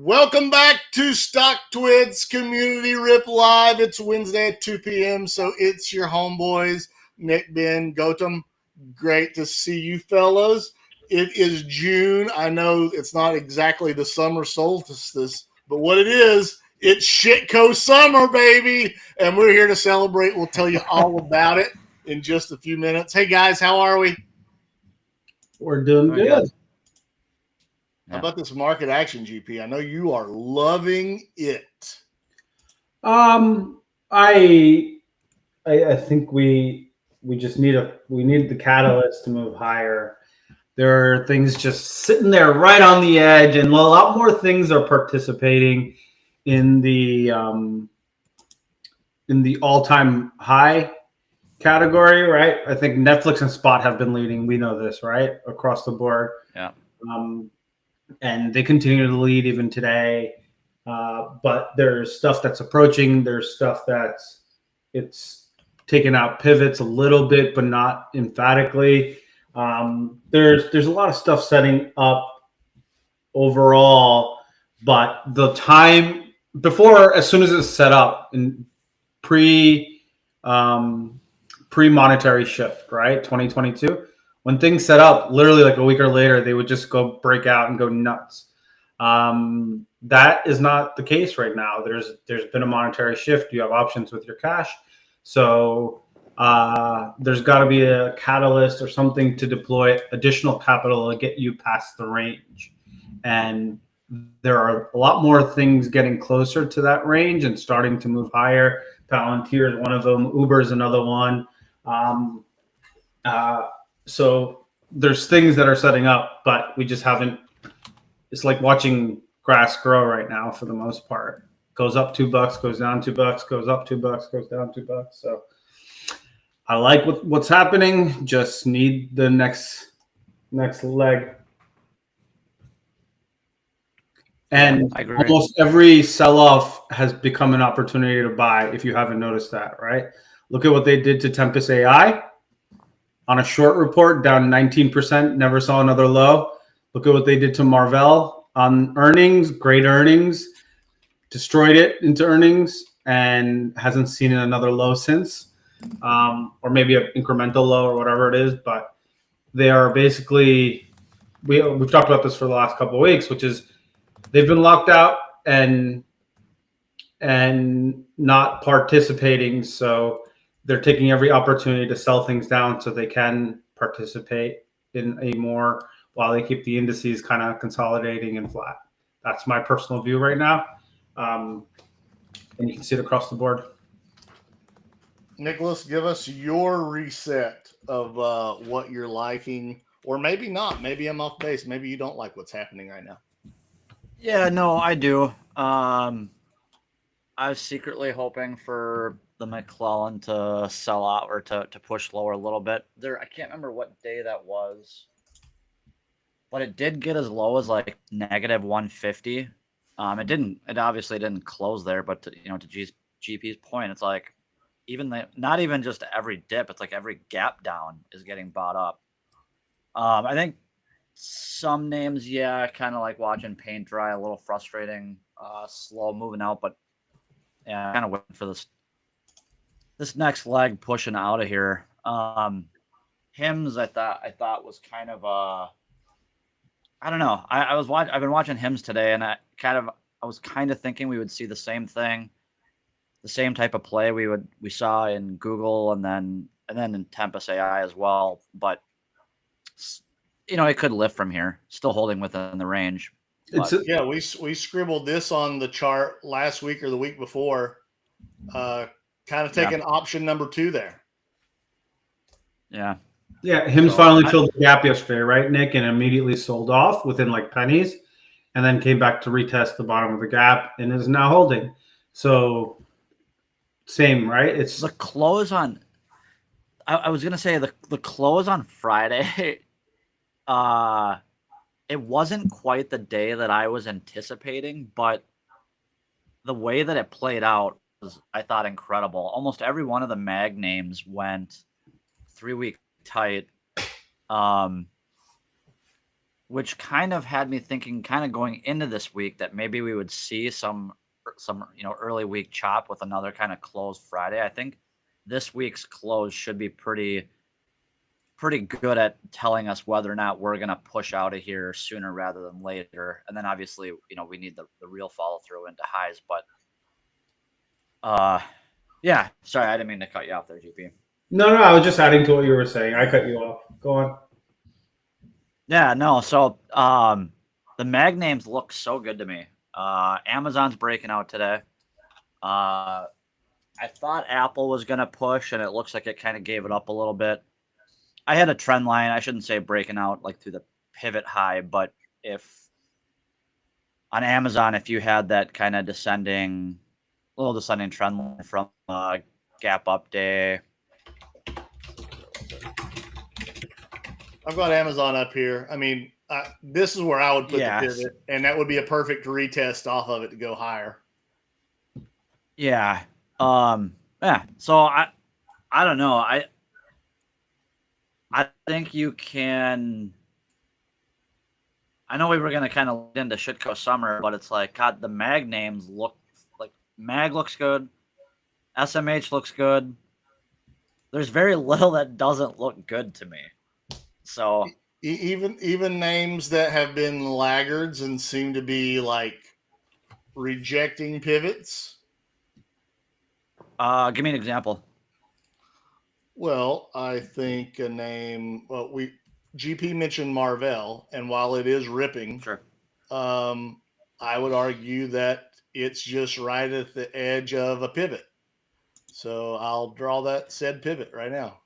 Welcome back to Stocktwits Community Rip Live. It's Wednesday at 2 p.m., so it's your homeboys, Nick, Ben, Gautam. Great to see you fellows. It is June. I know it's not exactly the summer solstice, but what it is, it's Shitco Summer, baby, and we're here to celebrate. We'll tell you all about it in just a few minutes. Hey, guys, how are we? We're doing good. How about this market action, GP? I know you are loving it. I think we just need the catalyst to move higher. There are things just sitting there right on the edge, and a lot more things are participating in the all-time high category, right? I think Netflix and Spot have been leading. We know this, right? Across the board. Yeah. And they continue to lead even today. But there's stuff that's approaching. There's stuff it's taken out pivots a little bit, but not emphatically. There's a lot of stuff setting up overall, but the time before, as soon as it's set up in pre-monetary shift, right? 2022. When things set up, literally like a week or later, they would just go break out and go nuts. That is not the case right now. There's been a monetary shift. You have options with your cash. So there's got to be a catalyst or something to deploy additional capital to get you past the range. And there are a lot more things getting closer to that range and starting to move higher. Palantir is one of them. Uber is another one. So there's things that are setting up, but we just haven't. It's like watching grass grow right now for the most part. Goes up $2, goes down $2, goes up $2, goes down $2. So I like what's happening. Just need the next leg. And almost every sell-off has become an opportunity to buy. If you haven't noticed that, right? Look at what they did to Tempest AI. On a short report, down 19%, never saw another low. Look at what they did to Marvell on earnings, great earnings, destroyed it into earnings, and hasn't seen another low since, or maybe an incremental low or whatever it is. But they are basically, we've talked about this for the last couple of weeks, which is they've been locked out and not participating. So they're taking every opportunity to sell things down so they can participate in a more, while they keep the indices kind of consolidating and flat. That's my personal view right now. And you can see it across the board. Nicholas, give us your reset of what you're liking, or maybe not. Maybe I'm off base. Maybe you don't like what's happening right now. Yeah, no, I do. I was secretly hoping for the McClellan to sell out or to push lower a little bit. I can't remember what day that was, but it did get as low as like negative 150. It obviously didn't close there, but to GP's point, it's like not even just every dip, it's like every gap down is getting bought up. I think some names, kind of like watching paint dry, a little frustrating, slow moving out, but yeah, kind of waiting for this next leg pushing out of here. HIMSS, I thought was kind of I don't know. I've been watching HIMSS today, and I was kind of thinking we would see the same thing, the same type of play we saw in Google and then in Tempest AI as well. But it could lift from here, still holding within the range. We scribbled this on the chart last week or the week before. Kind of taking option number 2 there. Yeah, HIMSS finally filled the gap yesterday, right, Nick? And immediately sold off within like pennies, and then came back to retest the bottom of the gap and is now holding. So same, right? It's the close on. I was gonna say the close on Friday. It wasn't quite the day that I was anticipating, but the way that it played out was, I thought, incredible. Almost every one of the mag names went 3-week tight. which kind of had me thinking, kind of going into this week, that maybe we would see some early week chop with another kind of closed Friday. I think this week's close should be pretty good at telling us whether or not we're going to push out of here sooner rather than later. And then obviously, we need the real follow through into highs. But yeah, sorry, I didn't mean to cut you off there, GP. No, I was just adding to what you were saying. I cut you off. Go on. Yeah, no. So the mag names look so good to me. Amazon's breaking out today. I thought Apple was going to push, and it looks like it kind of gave it up a little bit. I had a trend line. I shouldn't say breaking out like through the pivot high, but if on Amazon, if you had that kind of descending trend line from gap up day. I've got Amazon up here. I mean, this is where I would put the pivot, and that would be a perfect retest off of it to go higher. Yeah. Yeah. So I don't know. I think you can. I know we were going to kind of lead into Shitco Summer, but it's like, God, the mag names look like mag looks good. SMH looks good. There's very little that doesn't look good to me. So even names that have been laggards and seem to be like rejecting pivots. Give me an example. Well, I think a name. Well, GP mentioned Marvell, and while it is ripping, sure, I would argue that it's just right at the edge of a pivot. So I'll draw that said pivot right now.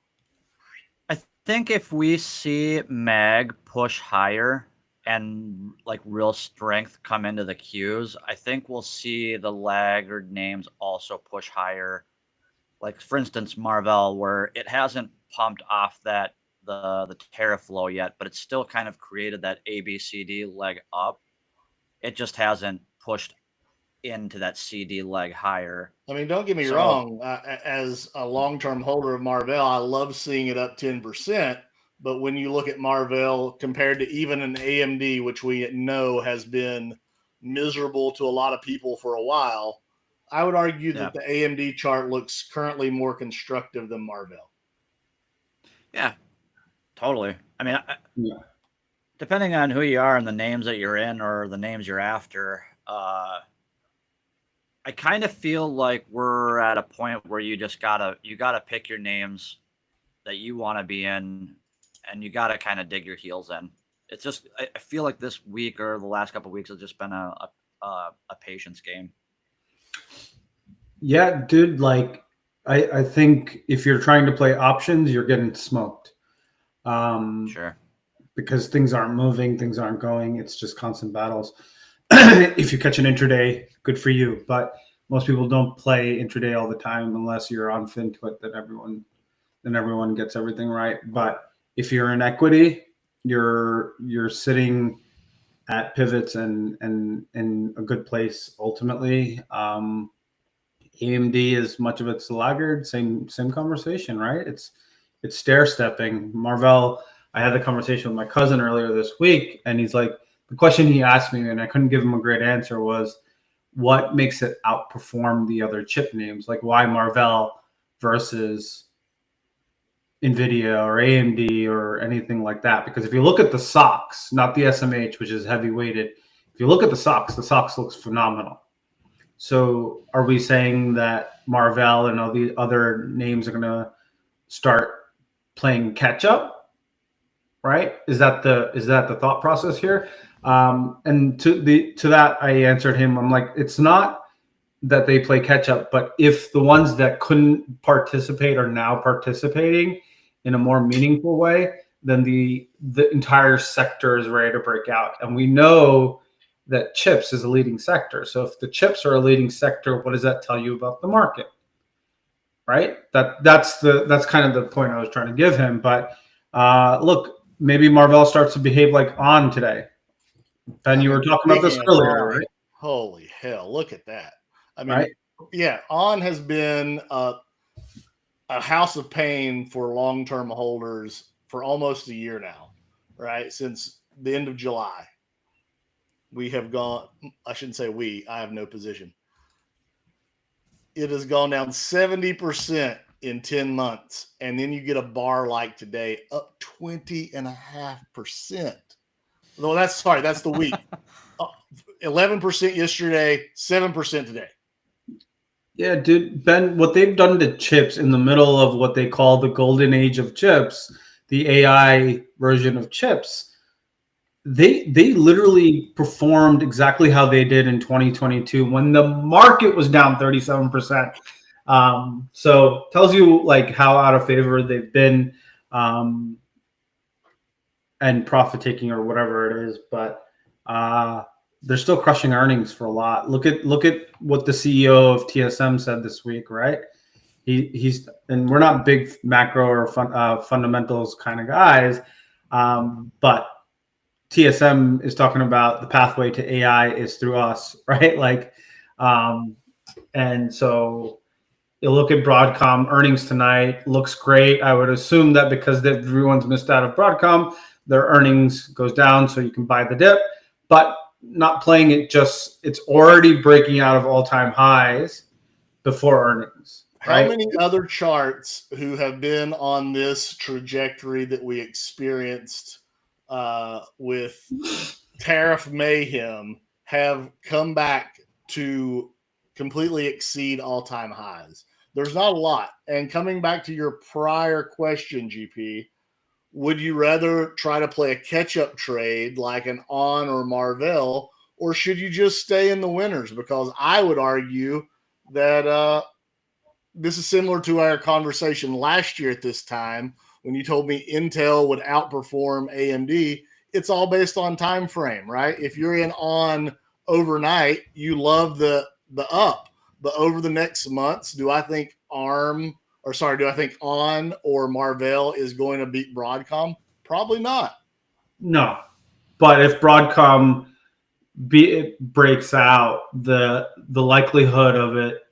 I think if we see mag push higher and like real strength come into the queues, I think we'll see the laggard names also push higher. Like for instance, Marvell, where it hasn't pumped off that the tariff flow yet, but it's still kind of created that ABCD leg up. It just hasn't pushed into that CD leg higher. I mean, don't get me wrong. As a long-term holder of Marvell, I love seeing it up 10%. But when you look at Marvell compared to even an AMD, which we know has been miserable to a lot of people for a while, I would argue that the AMD chart looks currently more constructive than Marvell. Yeah, totally. I mean, depending on who you are and the names that you're in or the names you're after, I kind of feel like we're at a point where you gotta pick your names that you want to be in, and you gotta kind of dig your heels in. It's just, I feel like this week or the last couple of weeks has just been a patience game. Yeah, dude. Like, I think if you're trying to play options, you're getting smoked. Sure. Because things aren't moving, things aren't going. It's just constant battles. If you catch an intraday, good for you. But most people don't play intraday all the time unless you're on FinTwit. Then everyone gets everything right. But if you're in equity, you're sitting at pivots and in a good place ultimately. AMD is much of it's laggard. Same conversation, right? It's stair stepping. Marvell. I had the conversation with my cousin earlier this week, and he's like, the question he asked me, and I couldn't give him a great answer, was what makes it outperform the other chip names? Like why Marvell versus Nvidia or AMD or anything like that? Because if you look at the SOX, not the SMH, which is heavy weighted, if you look at the SOX looks phenomenal. So are we saying that Marvell and all the other names are going to start playing catch up? Right? Is that the thought process here? And to that, I answered him. I'm like, it's not that they play catch up, but if the ones that couldn't participate are now participating in a more meaningful way, then the entire sector is ready to break out. And we know that chips is a leading sector. So if the chips are a leading sector, what does that tell you about the market? Right? That's kind of the point I was trying to give him. But look. Maybe Marvell starts to behave like ON today. Ben, you were talking about this earlier, right? Holy hell, look at that. I mean, right? Yeah, ON has been a house of pain for long-term holders for almost a year now, right? Since the end of July, we have gone, I shouldn't say we, I have no position. It has gone down 70% in 10 months. And then you get a bar like today up 20.5%. No, that's the week. 11% yesterday, 7% today. Yeah, dude, Ben, what they've done to chips in the middle of what they call the golden age of chips, the AI version of chips, they literally performed exactly how they did in 2022 when the market was down 37%. So tells you like how out of favor they've been, and profit taking or whatever it is. But they're still crushing earnings for a lot. Look at what the CEO of TSM said this week, right? He's and we're not big macro or fundamentals kind of guys, but TSM is talking about the pathway to AI is through us, right? Like, and so you look at Broadcom earnings tonight, looks great. I would assume that because everyone's missed out of Broadcom, their earnings goes down, so you can buy the dip, but not playing it just, it's already breaking out of all-time highs before earnings. Right? How many other charts who have been on this trajectory that we experienced with tariff mayhem have come back to completely exceed all-time highs? There's not a lot. And coming back to your prior question, GP, would you rather try to play a catch-up trade like an ON or Marvell, or should you just stay in the winners? Because I would argue that this is similar to our conversation last year at this time when you told me Intel would outperform AMD. It's all based on time frame, right? If you're in ON overnight, you love the up. But over the next months, do I think ON or Marvell is going to beat Broadcom? Probably not. No. But if Broadcom breaks out, the likelihood of it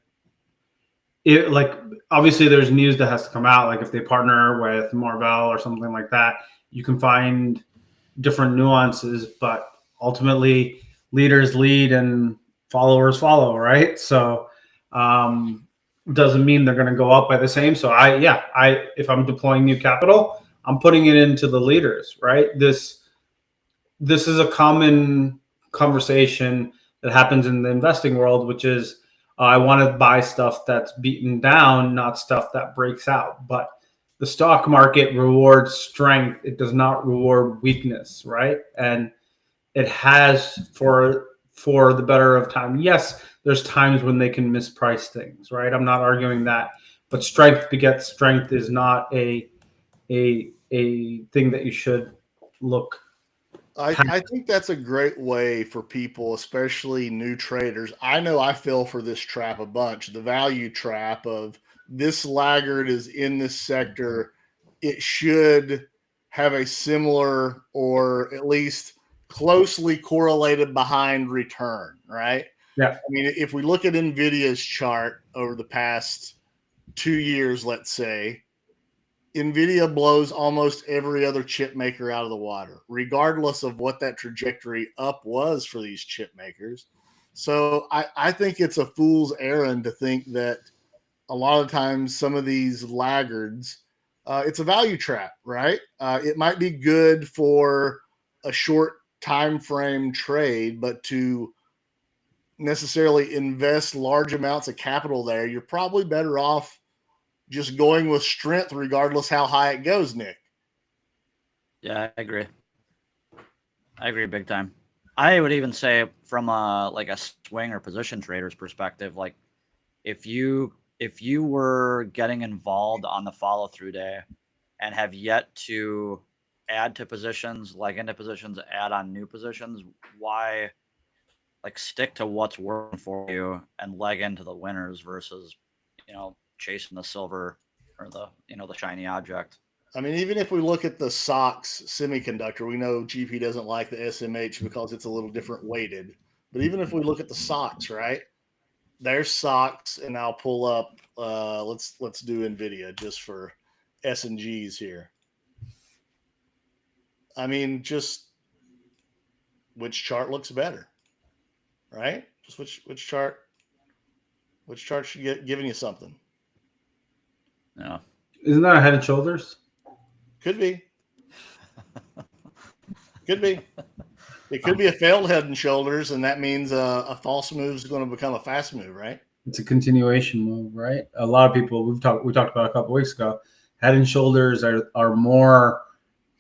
like obviously there's news that has to come out, like if they partner with Marvell or something like that, you can find different nuances, but ultimately leaders lead and followers follow, right? So doesn't mean they're going to go up by the same. So if I'm deploying new capital, I'm putting it into the leaders, right? This is a common conversation that happens in the investing world, which is I want to buy stuff that's beaten down, not stuff that breaks out. But the stock market rewards strength. It does not reward weakness, right? And it has for the better of time. Yes, there's times when they can misprice things, right? I'm not arguing that. But strength begets strength is not a thing that you should look. I think that's a great way for people, especially new traders. I know I fell for this trap a bunch, the value trap of this laggard is in this sector. It should have a similar or at least closely correlated behind return, right? Yeah. I mean, if we look at Nvidia's chart over the past 2 years, let's say, Nvidia blows almost every other chip maker out of the water, regardless of what that trajectory up was for these chip makers. So I think it's a fool's errand to think that a lot of times some of these laggards, it's a value trap, right? It might be good for a short time frame trade, but to necessarily invest large amounts of capital there, you're probably better off just going with strength regardless how high it goes, Nick. Yeah, I agree. I agree big time. I would even say from a swing or position trader's perspective, like if you were getting involved on the follow through day and have yet to add to positions, leg into positions, add on new positions, why stick to what's working for you and leg into the winners versus chasing the silver or the shiny object. I mean, even if we look at the SOX semiconductor, we know GP doesn't like the SMH because it's a little different weighted. But even if we look at the SOX, right? There's SOX, and I'll pull up. Let's do Nvidia just for S and Gs here. I mean, just which chart looks better, right? Just which chart should get giving you something. Yeah. Isn't that a Head and Shoulders? Could be. Could be. It could be a failed Head and Shoulders, and that means a false move is going to become a fast move, right? It's a continuation move, right? A lot of people we talked about a couple weeks ago. Head and Shoulders are more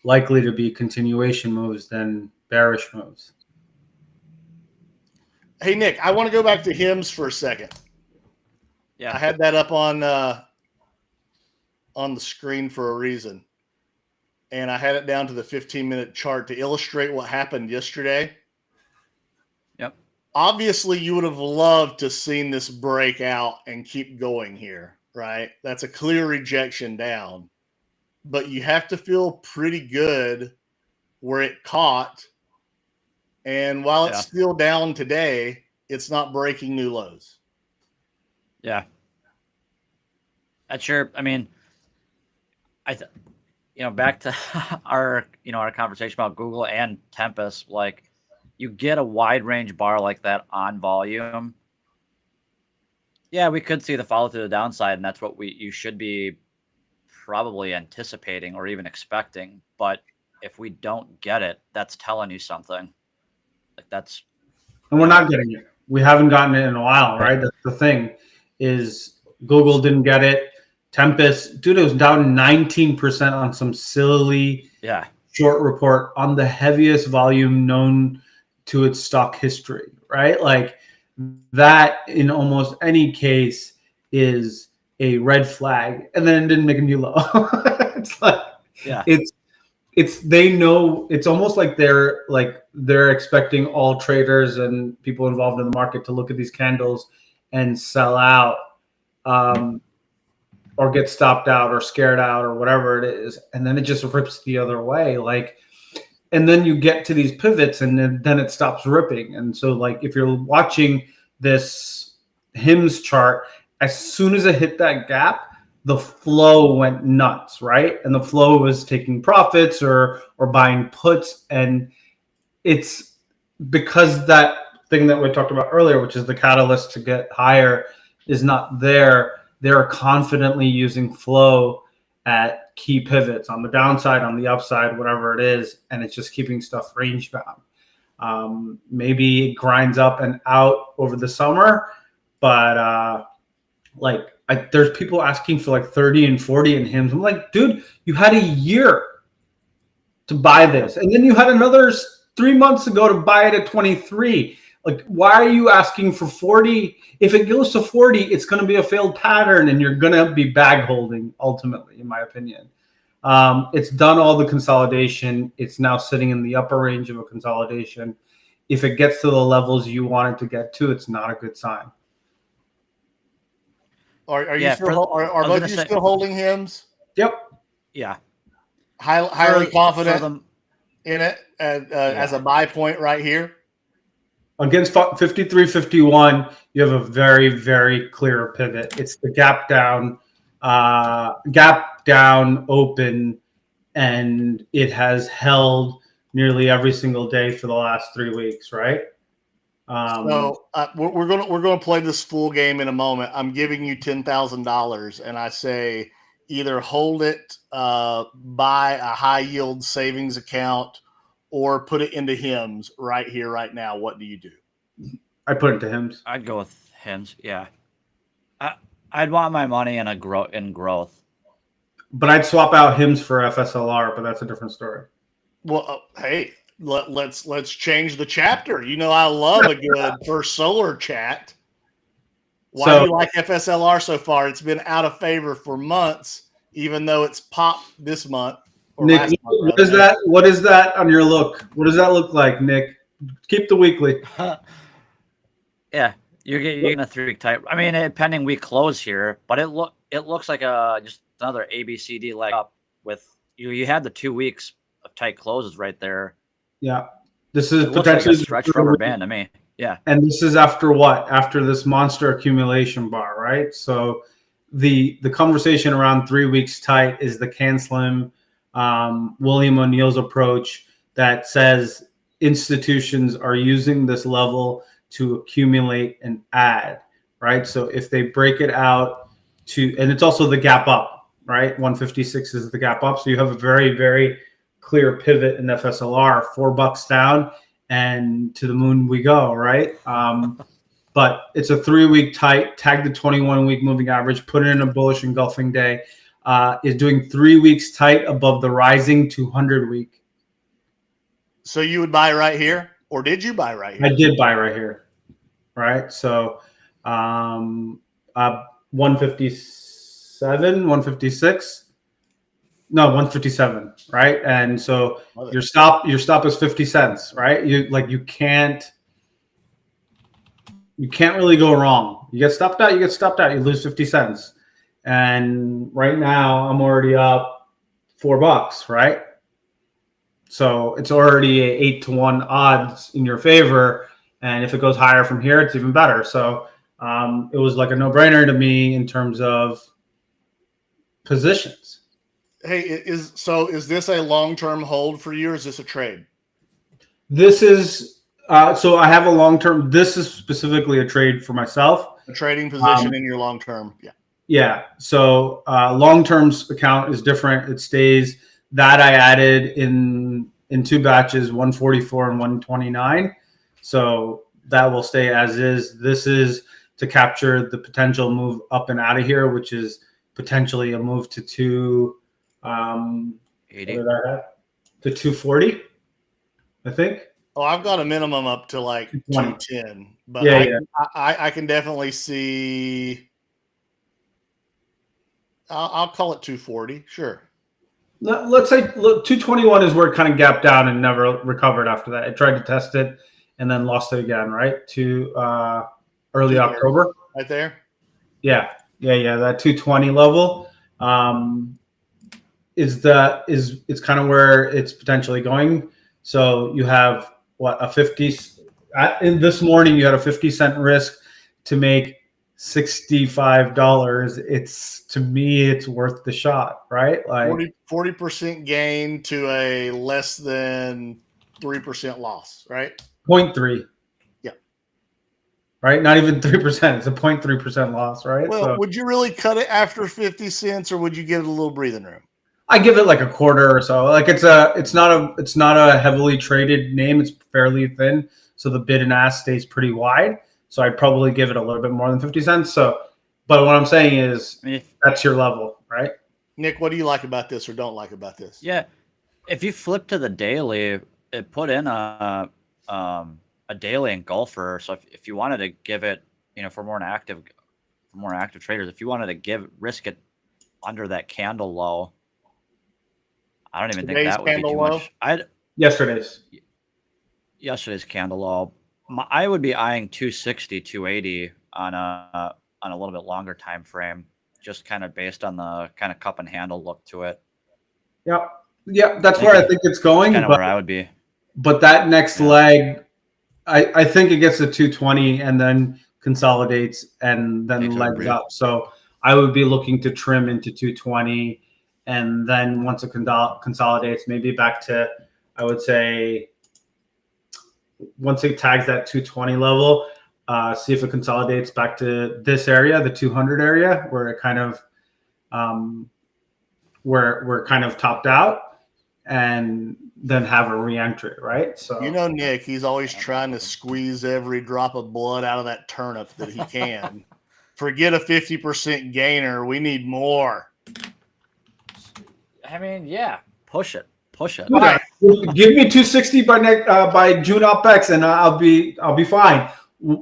likely to be continuation moves than bearish moves. Hey Nick, I want to go back to HIMSS for a second. Yeah, I had that up on the screen for a reason. And I had it down to the 15-minute chart to illustrate what happened yesterday. Yep. Obviously, you would have loved to seen this break out and keep going here, right? That's a clear rejection down. But you have to feel pretty good where it caught. And while it's still down today, it's not breaking new lows. Yeah. That's your, I mean, back to our conversation about Google and Tempest, like you get a wide range bar like that on volume. Yeah, we could see the follow to the downside, and that's what you should be probably anticipating or even expecting. But if we don't get it, that's telling you something. Like that's, and we're not getting it. We haven't gotten it in a while, right? That's the thing. Is Google didn't get it. Tempest, dude, it was down 19% on some silly short report on the heaviest volume known to its stock history, right? Like that in almost any case is a red flag, and then it didn't make a new low. It's like, it's they know, it's almost like they're expecting all traders and people involved in the market to look at these candles and sell out. Or get stopped out or scared out or whatever it is. And then it just rips the other way. Like, and then you get to these pivots and then it stops ripping. And so like, if you're watching this HIMSS chart, as soon as it hit that gap, the flow went nuts, right? And the flow was taking profits or buying puts. And it's because that thing that we talked about earlier, which is the catalyst to get higher, is not there. They're confidently using flow at key pivots on the downside, on the upside, whatever it is, and it's just keeping stuff range bound. Maybe it grinds up and out over the summer, but there's people asking for like 30 and 40 in HIMSS. I'm like, dude, you had a year to buy this, and then you had another 3 months ago to buy it at 23. Like, why are you asking for 40? If it goes to 40, it's going to be a failed pattern, and you're going to be bag holding ultimately, in my opinion. It's done all the consolidation. It's now sitting in the upper range of a consolidation. If it gets to the levels you want it to get to, it's not a good sign. Are you still both of you still holding HIMSS? Yep. Yeah. Highly confident in it as a buy point right here. Against 53.51, you have a very, very clear pivot. It's the gap down, open, and it has held nearly every single day for the last 3 weeks, right? So we're gonna play this full game in a moment. I'm giving you $10,000, and I say either hold it, buy a high yield savings account, or put it into HIMSS right here, right now. What do you do? I put it into HIMSS. I'd go with HIMSS. Yeah, I'd want my money in growth. But I'd swap out HIMSS for FSLR, but that's a different story. Well, hey, let's change the chapter. You know, I love a good First Solar chat. Why do you like FSLR so far? It's been out of favor for months, even though it's popped this month. Nick, what is that? What is that on your look? What does that look like, Nick? Keep the weekly. Yeah, you're getting a 3 week type. I mean, pending week close here, but it looks like just another ABCD leg up with you had the 2 weeks of tight closes right there. Yeah, this is potentially like a stretch rubber band to me. Yeah, and this is after what? After this monster accumulation bar, right? So the conversation around 3 weeks tight is the CanSlim, William O'Neill's approach that says institutions are using this level to accumulate and add, right? So if they break it out to, and it's also the gap up, right? 156 is the gap up. So you have a very, very clear pivot in FSLR, $4 down and to the moon we go, right? But it's a 3-week tight, tag the 21-week moving average, put it in a bullish engulfing day, is doing 3 weeks tight above the rising 200-week. So you would buy right here, or did you buy right here? I did buy right here, right? So 157, 156, no, 157, right? And so your stop is 50 cents, right? You can't really go wrong. You get stopped out, you lose 50 cents. And right now I'm already up $4, right? So it's already a 8-to-1 odds in your favor. And if it goes higher from here, it's even better. So it was like a no-brainer to me in terms of positions. Hey, is this a long-term hold for you, or is this a trade? This is so I have a long-term. This is specifically a trade for myself. A trading position in your long-term. Yeah. Yeah. So long-term's account is different. It stays. That I added in 2 batches, 144 and 129. So that will stay as is. This is to capture the potential move up and out of here, which is potentially a move to 280 to 240, I think. Oh, I've got a minimum up to like 210, but yeah. I can definitely see. I'll call it 240. Sure. Let's say 221 is where it kind of gapped down and never recovered after that. It tried to test it and then lost it again, right? To early October. Right there. Yeah. That 220 level it's kind of where it's potentially going. So you have a 50 in this morning you had a 50-cent risk to make $65. To me it's worth the shot, right? Like 40% gain to a less than 3% loss, right? 0.3. Yeah. Right? Not even 3%. It's a 0.3% loss, right? Well, so, would you really cut it after 50 cents, or would you give it a little breathing room? I give it like a quarter or so. Like it's not a heavily traded name. It's fairly thin, so the bid and ask stays pretty wide. So I'd probably give it a little bit more than 50 cents. So, but what I'm saying is that's your level, right? Nick, what do you like about this or don't like about this? Yeah, if you flip to the daily, it put in a daily engulfer. So if you wanted to give it, for more active traders, if you wanted to risk it under that candle low, I don't even think that would be too much. Yesterday's candle low. I would be eyeing 260, 280 on a little bit longer time frame, just kind of based on the kind of cup and handle look to it. Yeah, that's where I think it's going. Kind of where I would be. But that next leg, I think it gets to 220 and then consolidates and then legs up. So I would be looking to trim into 220, and then once it consolidates, maybe back to, I would say, once it tags that 220 level, see if it consolidates back to this area, the 200 area, where it kind of where we're kind of topped out, and then have a re-entry, right? So Nick, he's always trying to squeeze every drop of blood out of that turnip that he can. Forget a 50% gainer. We need more. I mean, yeah, push it. Right. Give me 260 by June OPEX, and I'll be fine.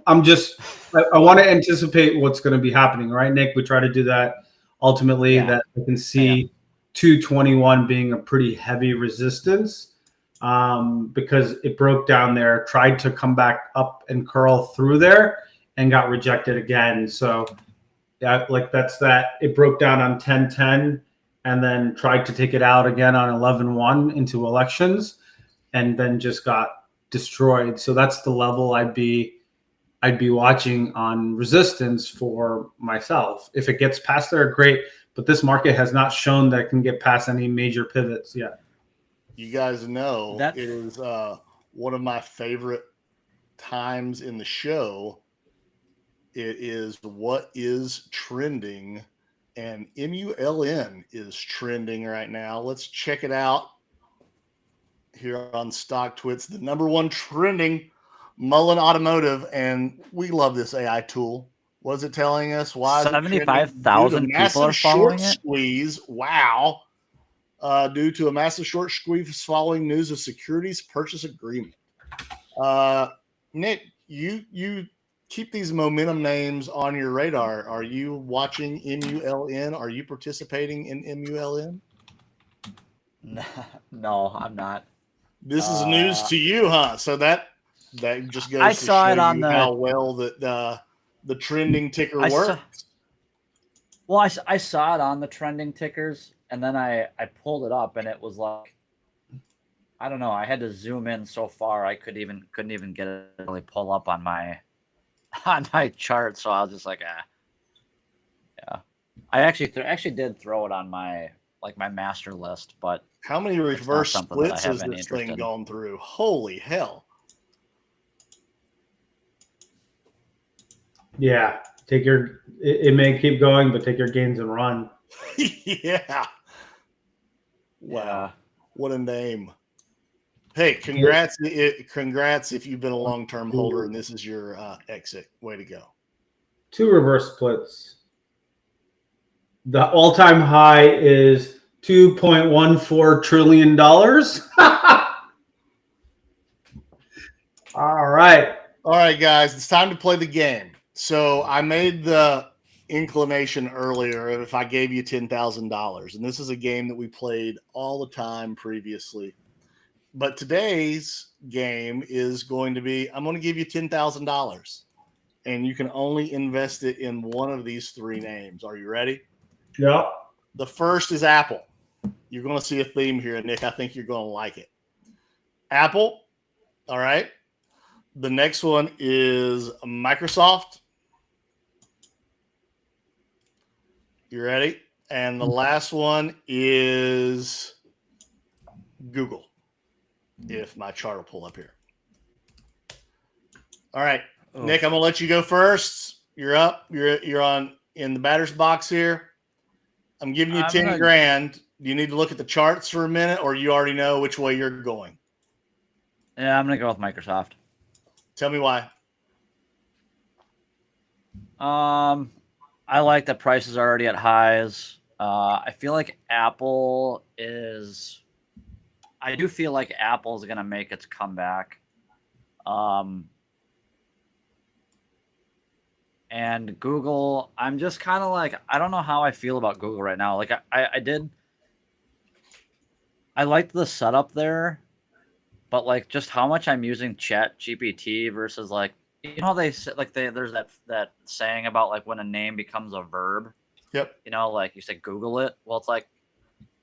I want to anticipate what's going to be happening, right, Nick? We try to do that. Ultimately, that I can see 221 being a pretty heavy resistance because it broke down there, tried to come back up and curl through there, and got rejected again. So, that's that. It broke down on 1010. And then tried to take it out again on 11-1 into elections, and then just got destroyed. So that's the level I'd be watching on resistance for myself. If it gets past there, great. But this market has not shown that it can get past any major pivots yet. You guys know it is one of my favorite times in the show. It is what is trending, and MULN is trending right now. Let's check it out here on Stocktwits, the number one trending Mullen Automotive, and we love this AI tool. What is it telling us? Why 75,000 people are following it? Squeeze. Wow. Due to a massive short squeeze following news of securities purchase agreement. Nick, you keep these momentum names on your radar. Are you watching MULN? Are you participating in MULN? No, I'm not. This is news to you, huh? So that just goes to show you how well the trending ticker works. I saw it on the trending tickers, and then I pulled it up, and it was like, I don't know. I had to zoom in so far I couldn't even get it to really pull up on my chart. So I was just like, yeah. I actually did throw it on my master list, but how many reverse splits has this thing gone through? Holy hell! Yeah, it may keep going, but take your gains and run. Yeah. Wow. What a name. Hey, congrats if you've been a long-term holder and this is your exit. Way to go. 2 reverse splits. The all-time high is $2.14 trillion. All right. All right, guys, it's time to play the game. So I made the inclination earlier of if I gave you $10,000, and this is a game that we played all the time previously. But today's game is going to be, I'm going to give you $10,000, and you can only invest it in one of these 3 names. Are you ready? Yeah. The first is Apple. You're going to see a theme here, Nick. I think you're going to like it. Apple. All right. The next one is Microsoft. You ready? And the last one is Google. If my chart will pull up here. All right, Nick, I'm gonna let you go first. You're up. You're on in the batter's box here. I'm giving you 10 grand. Do you need to look at the charts for a minute, or you already know which way you're going? Yeah, I'm gonna go with Microsoft. Tell me why. I like that prices are already at highs. I feel like Apple is. I do feel like Apple is going to make its comeback. And Google, I'm just kind of like, I don't know how I feel about Google right now. Like I liked the setup there, but like just how much I'm using Chat GPT versus like, you know, there's that saying about like when a name becomes a verb. Yep. You know, like you said, Google it. Well, it's like,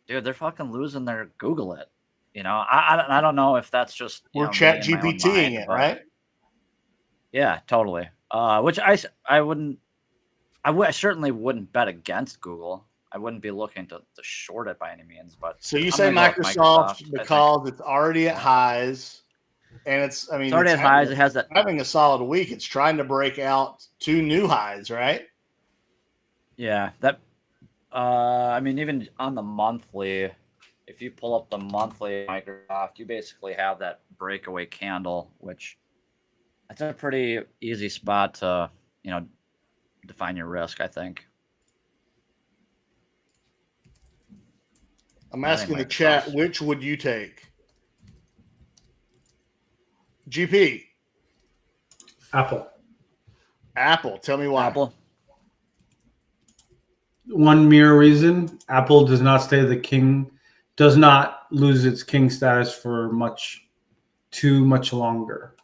dude, they're fucking losing their Google it. You know, I don't know if that's just we're Chat GPTing it, right? Yeah, totally. Which I certainly wouldn't bet against Google. I wouldn't be looking to short it by any means. But so you say Microsoft because it's already at highs, and it's already at highs. It has that having a solid week. It's trying to break out 2 new highs, right? Yeah, that. I mean, even on the monthly. If you pull up the monthly Microsoft, you basically have that breakaway candle, which that's a pretty easy spot to, you know, define your risk, I think. I'm asking the chat, which would you take? GP. Apple. Tell me why. Apple. One mere reason. Apple does not stay the king. Does not lose its king status for too much longer.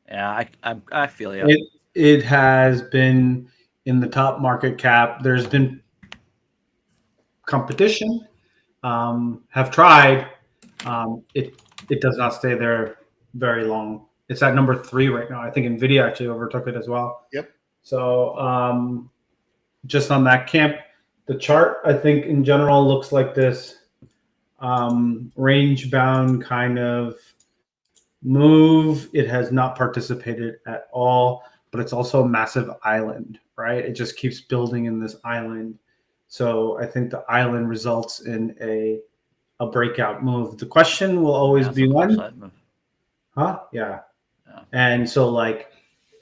Yeah, I feel you. It has been in the top market cap. There's been competition. Have tried. It does not stay there very long. It's at number 3 right now. I think Nvidia actually overtook it as well. Yep. So just on that camp, the chart I think in general looks like this. Range bound kind of move. It has not participated at all, but it's also a massive island, right? It just keeps building in this island. So I think the island results in a breakout move. The question will always be when, huh? Yeah. And so like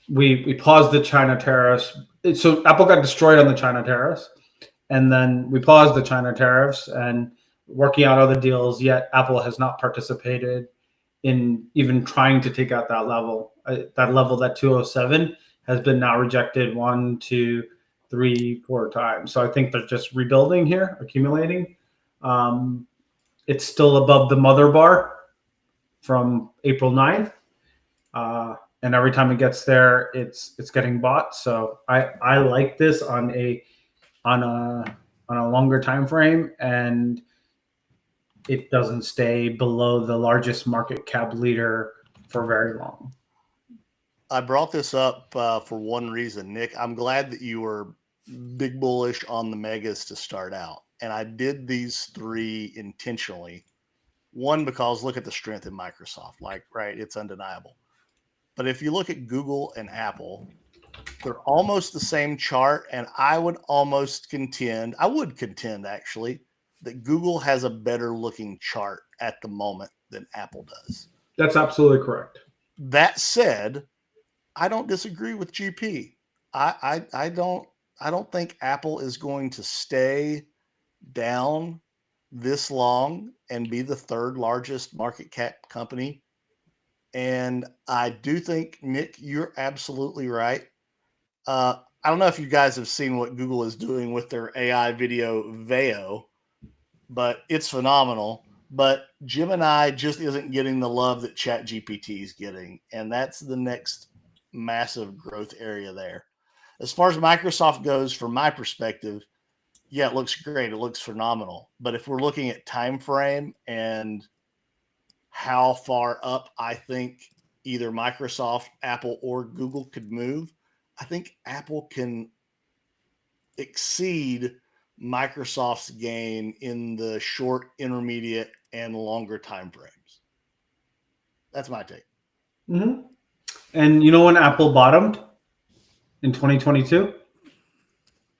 we paused the China tariffs. So Apple got destroyed on the China tariffs, and then we paused the China tariffs and working out other deals. Yet Apple has not participated in even trying to take out that level. That 207 has been now rejected 1, 2, 3, 4 times. So I think they're just rebuilding here, accumulating. It's still above the mother bar from April 9th. And every time it gets there, it's getting bought. So I like this on a longer time frame, and it doesn't stay below the largest market cap leader for very long. I brought this up for one reason, Nick. I'm glad that you were big bullish on the megas to start out. And I did these three intentionally. One, because look at the strength in Microsoft. Like, right, it's undeniable. But if you look at Google and Apple, they're almost the same chart. And I would contend actually, that Google has a better looking chart at the moment than Apple does. That's absolutely correct. That said, I don't disagree with GP. I don't think Apple is going to stay down this long and be the third largest market cap company. And I do think, Nick, you're absolutely right. I don't know if you guys have seen what Google is doing with their AI video Veo, but it's phenomenal. But Gemini just isn't getting the love that ChatGPT is getting. And that's the next massive growth area there. As far as Microsoft goes, from my perspective, yeah, it looks great. It looks phenomenal. But if we're looking at time frame and how far up I think either Microsoft, Apple, or Google could move, I think Apple can exceed Microsoft's gain in the short, intermediate, and longer time frames. That's my take. Mm-hmm. And you know when Apple bottomed? In 2022?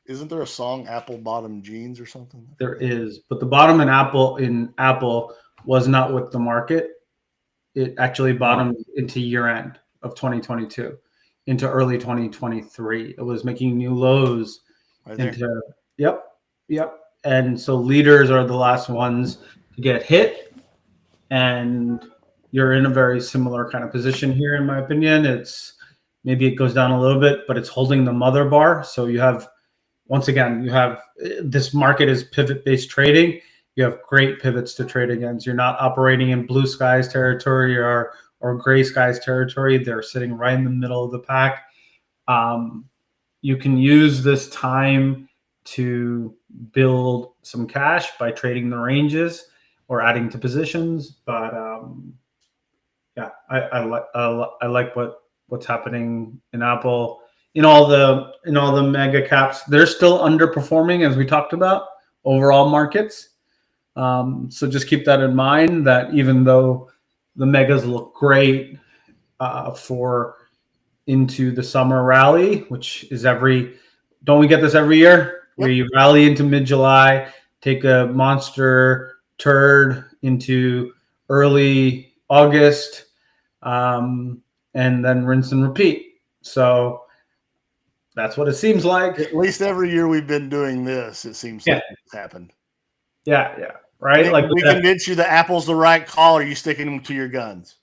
Isn't there a song, Apple Bottom Jeans or something? There is, but the bottom in Apple was not with the market. It actually bottomed into year end of 2022, into early 2023. It was making new lows into yep. And so leaders are the last ones to get hit, and you're in a very similar kind of position here, in my opinion. It's maybe it goes down a little bit, but it's holding the mother bar. So you have, once again, this market is pivot-based trading. You have great pivots to trade against. You're not operating in blue skies territory or gray skies territory. They're sitting right in the middle of the pack. You can use this time to build some cash by trading the ranges or adding to positions. But yeah, I like what's happening in Apple. In all the mega caps, they're still underperforming, as we talked about, overall markets. So just keep that in mind, that even though the megas look great for into the summer rally, which is don't we get this every year? Yep. Where you rally into mid-July, take a monster turd into early August, and then rinse and repeat. So that's what it seems like. At least every year we've been doing this, it seems like it's happened. Yeah, right. Nick, like we convince you that Apple's the right call, or are you sticking to your guns?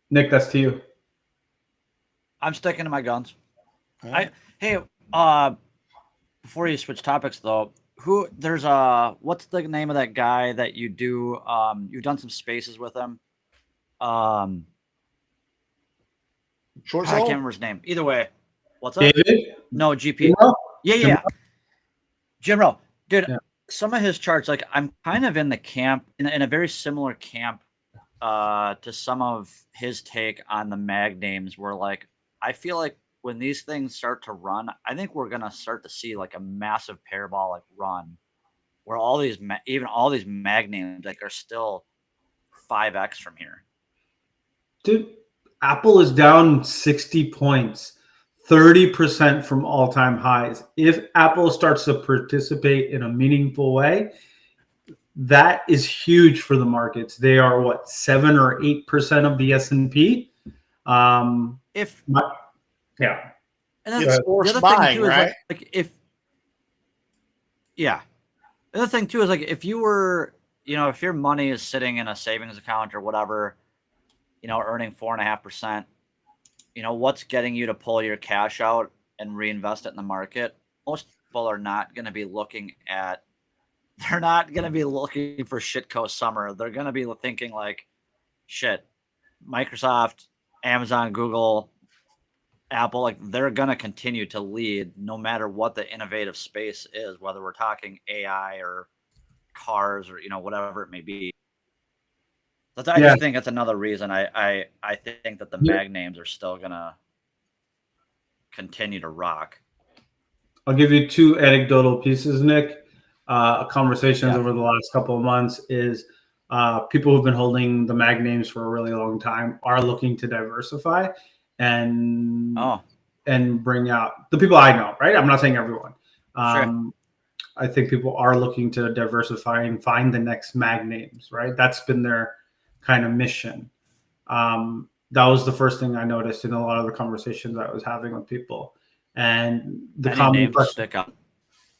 Nick, that's to you. I'm sticking to my guns. Right. Hey, before you switch topics though, what's the name of that guy that you do? You've done some spaces with him. Short I can't remember his name. Either way, what's up? David? No, GP. Yeah. Jim Rowe. Dude, some of his charts, like I'm kind of in the camp, in a very similar camp to some of his take on the mag names, where like I feel like when these things start to run, I think we're gonna start to see like a massive parabolic run where all these mag names like are still 5x from here. Dude, Apple is down 60 points, 30% from all-time highs. If Apple starts to participate in a meaningful way, that is huge for the markets. They are what, 7 or 8% of the S&P. And that's the other thing too, right? is the other thing too is, like, if you were, if your money is sitting in a savings account or whatever, earning 4.5%, what's getting you to pull your cash out and reinvest it in the market? Most people are not going to be looking at, they're not going to be looking for Shitco Summer. They're going to be thinking like, shit, Microsoft, Amazon, Google, Apple, like, they're going to continue to lead no matter what the innovative space is, whether we're talking AI or cars or, whatever it may be. I just think that's another reason I think that the mag names are still going to continue to rock. I'll give you 2 anecdotal pieces, Nick. Conversations over the last couple of months is people who've been holding the mag names for a really long time are looking to diversify and bring out the people I know, right? I'm not saying everyone. Sure. I think people are looking to diversify and find the next mag names, right? That's been their kind of mission. That was the first thing I noticed in a lot of the conversations I was having with people. And the common question, stick up.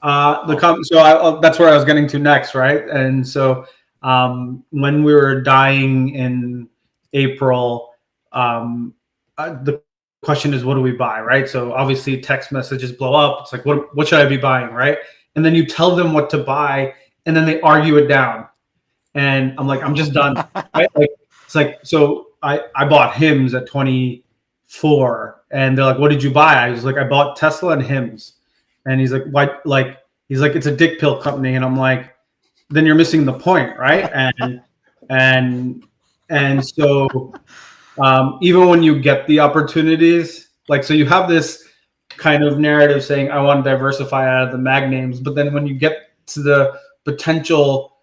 So that's where I was getting to next, right? And so when we were dying in April, the question is, what do we buy, right? So obviously text messages blow up. It's like, what should I be buying, right? And then you tell them what to buy, and then they argue it down. And I'm like, I'm just done. Right? Like, it's like, so I bought HIMSS at 24, and they're like, what did you buy? I was like, I bought Tesla and HIMSS. And he's like, what? Like, he's like, it's a dick pill company. And I'm like, then you're missing the point, right? And so even when you get the opportunities, like, so you have this kind of narrative saying, I want to diversify out of the mag names, but then when you get to the potential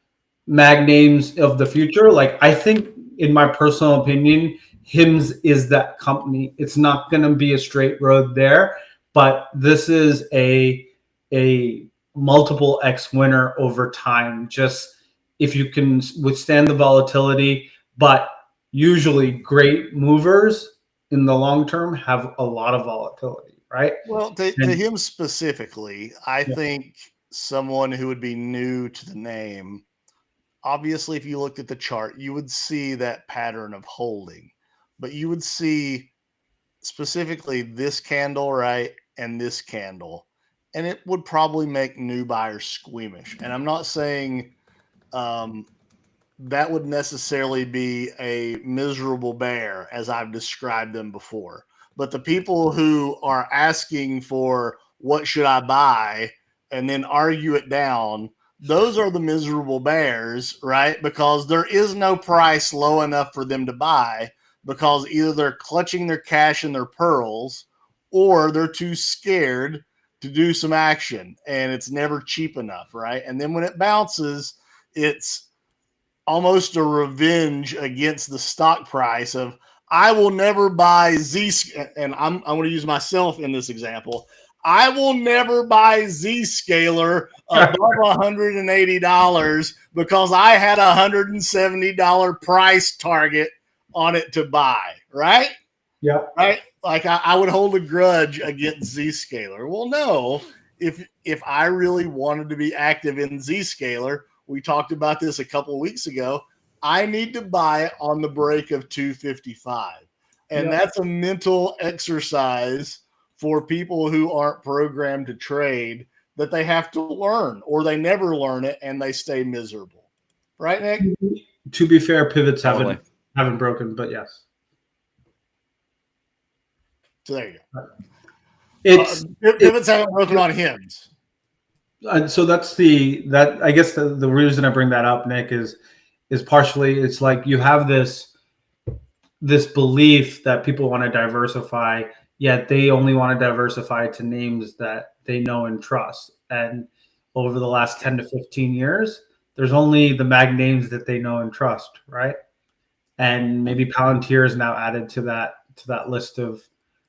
mag names of the future, like, I think, in my personal opinion, HIMSS is that company. It's not going to be a straight road there, but this is a multiple X winner over time. Just if you can withstand the volatility, but usually great movers in the long term have a lot of volatility, right? Well, to him specifically, I think someone who would be new to the name, obviously, if you looked at the chart, you would see that pattern of holding, but you would see specifically this candle, right, and this candle, and it would probably make new buyers squeamish. And I'm not saying that would necessarily be a miserable bear as I've described them before. But the people who are asking for what should I buy and then argue it down, those are the miserable bears, right? Because there is no price low enough for them to buy, because either they're clutching their cash and their pearls, or they're too scared to do some action, and it's never cheap enough, right? And then when it bounces, it's almost a revenge against the stock price of, I will never buy and I'm going to use myself in this example. I will never buy Zscaler above $180 because I had a $170 price target on it to buy, right? Yeah. Right? Like, I would hold a grudge against Zscaler. Well, no, if I really wanted to be active in Zscaler, we talked about this a couple of weeks ago, I need to buy it on the break of 255. And that's a mental exercise for people who aren't programmed to trade, that they have to learn, or they never learn it and they stay miserable. Right, Nick? To be fair, pivots haven't broken, but yes. So there you go. Pivots haven't broken on HIMSS. So I guess the reason I bring that up, Nick, is partially, it's like you have this belief that people want to diversify, yet they only want to diversify to names that they know and trust. And over the last 10 to 15 years, there's only the mag names that they know and trust, right? and maybe Palantir is now added to that list of